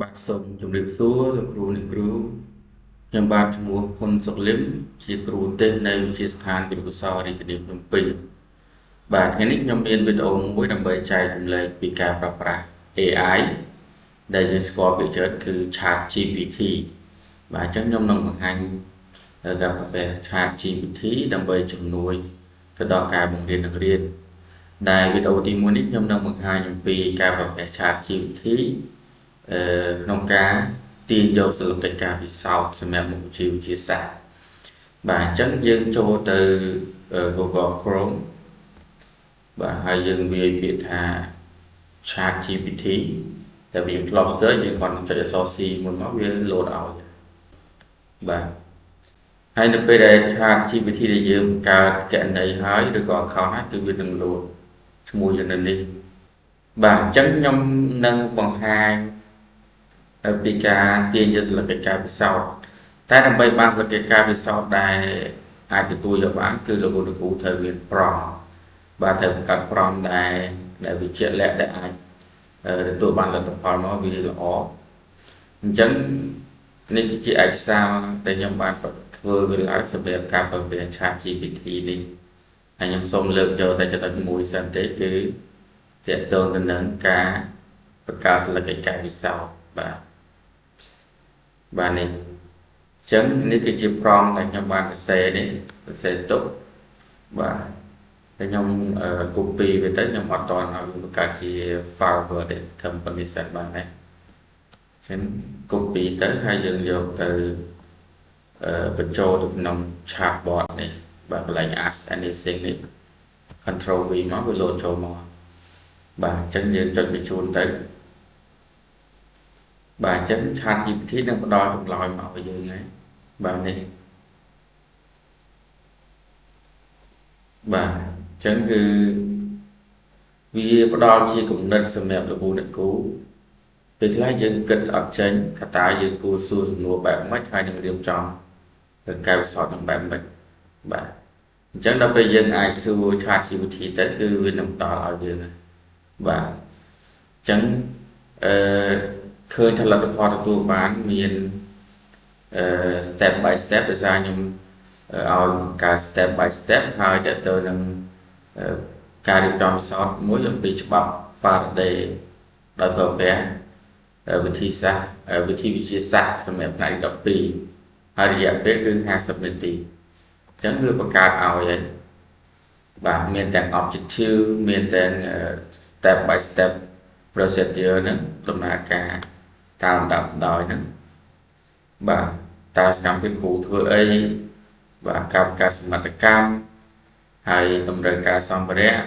បាទសូមជម្រាបសួរលោកគ្រូអ្នកគ្រូខ្ញុំបាទឈ្មោះហ៊ុនសុកលឹមជាគ្រូទេសនៅវិទ្យាស្ថានគរុកោសល្យរាជធានីភ្នំពេញបាទថ្ងៃនេះខ្ញុំមានវីដេអូមួយដើម្បីចែករំលែកពីការប្រើប្រាស់ AI ដែលយើងស្គាល់ពីច្រើនគឺ ChatGPT បាទអញ្ចឹងខ្ញុំនឹងបង្ហាញការប្រើប្រាស់ ChatGPT ដើម្បីជំនួយទៅដល់ការបង្រៀនអ្នករៀនដែលវីដេអូទី1នេះខ្ញុំនឹងបង្ហាញអំពីការប្រើប្រាស់ ChatGPT ក្នុងការទាញយកសិលកិច្ចការពិសោធន៍សម្រាប់មុខវិជ្ជាវិទ្យាសាស្ត្របាទអញ្ចឹងយើងចូលទៅ Google Chrome បាទហើយយើងវាយពាក្យថា ChatGPT តែវាធ្លាប់ search យើងគាត់ចុចអក្សរ C មួយមកវា load ឲ្យបាទហើយនៅពេលដែល ChatGPT ដែលយើងបង្កើតគណនីហើយឬក៏ account ហើយគឺវានឹង load ឈ្មោះយន្តនេះបាទអញ្ចឹងខ្ញុំនឹងបង្ហាញពីការទាញយកសិលកិច្ចការពិសោធន៍តែដើម្បីបានសិលកិច្ចការពិសោធន៍ដែលអាចទទួលយកបានគឺលោកគ្រូត្រូវមានប្រមបាទត្រូវបង្កើតប្រមដែលវាជាក់លាក់ដែលអាចទទួលបានលទ្ធផលមកវាល្អអញ្ចឹងនេះគឺជាឯកសារដែលខ្ញុំបានធ្វើវាឡើងសម្រាប់ការប្រើប្រាស់ ChatGPT នេះហើយខ្ញុំសូមលើកយកតែចំណុចមួយសិនទេគឺទាក់ទងទៅនឹងការបង្កើតសិលកិច្ចការពិសោធន៍បាទនេះអញ្ចឹងនេះគឺជា prompt ដែលខ្ញុំបានសរសេរនេះសរសេរទុកបាទតែខ្ញុំ copy វាទៅខ្ញុំអត់តន់ឲ្យវាបង្កើតជា file Word ទេធ្វើប៉ុណ្្នេះសិនបានដែរអញ្ចឹង copy ទៅហើយយើងយកទៅបញ្ចូលទៅក្នុង chatbot នេះបាទកន្លែង ask anything នេះ control V មកវា load ចូលមកបាទអញ្ចឹងយើងចុចបញ្ជូនទៅបាទអញ្ចឹង ChatGPT នឹងផ្ដល់ចម្លើយមកឲ្យយើងហើយបាទនេះបាទអញ្ចឹងគឺវាផ្ដល់ជាគំនិតសម្រាប់លោកគ្រូអ្នកគ្រូពេលខ្លះយើងគិតអត់ចេញថាតើយើងគួរសួរសំណួរបែបម៉េចហើយនឹងរៀបចំការវិសោធន៍នឹងបែបម៉េចបាទអញ្ចឹងដល់ពេលយើងអាចសួរ ChatGPT ទៅគឺវានឹងផ្ដល់ឲ្យយើងបាទអញ្ចឹងឃើញថាលទ្ធផលទទួលបានមានstep by step ដោយសារខ្ញុំឲ្យការ step by step ហើយតទៅនឹងការរៀបចំវិសោធន៍មួយអំពីច្បាប់ Faraday ដោយប្រើប្រាស់វិធីវិទ្យាសាស្ត្រសម្រាប់ផ្នែក12ហើយរយៈពេលគឺ50នាទីអញ្ចឹងវាបង្កើតឲ្យហើយបាទមានទាំង objective មានទាំង step by step procedure ហ្នឹងដំណើរការតាមលំដាប់ដោយហ្នឹងបាទតើសកម្មភាពគ្រូធ្វើអីបាទការបង្កើតសមត្ថកម្មហើយតម្រូវការសម្ភារៈ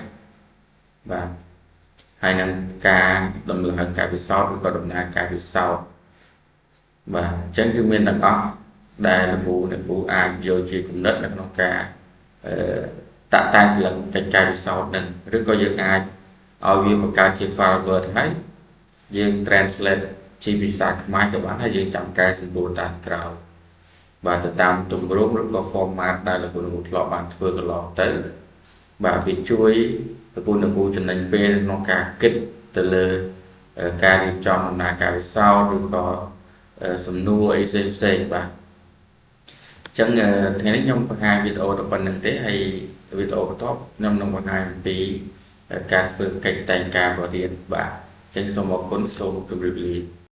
បាទហើយនឹងការដំឡើងការពិសោធន៍ឬក៏ដំណើរការពិសោធន៍បាទអញ្ចឹងគឺមានទាំងអស់ដែលលោកគ្រូអាចយកជាគំនិតនៅក្នុងការតាក់តែងសិលឹកកិច្ចការពិសោធន៍នឹងឬក៏យើងអាចឲ្យវាបង្កើតជា file Word ហើយយើង translate ជាភាសាខ្មែរទៅបានហើយយើងចាំកែសម្រួលតាមក្រោយបាទទៅតាមទម្រង់ឬក៏ format ដែលលោកគ្រូធ្លាប់បានធ្វើកន្លងទៅបាទវាជួយលោកគ្រូចំណេញពេលក្នុងការគិតទៅលើការរៀបចំដំណើរការវិសោធន៍ឬក៏សំណួរអីផ្សេងបាទអញ្ចឹងថ្ងៃនេះខ្ញុំបង្ហាញវីដេអូទៅប៉ុណ្្នឹងទេហើយវីដេអូបន្ទាប់ខ្ញុំនឹងបង្ហាញអំពីការធ្វើកិច្ចតែងការបរិយាបាទអញ្ចឹងសូមអរគុណសូមជម្រាបលា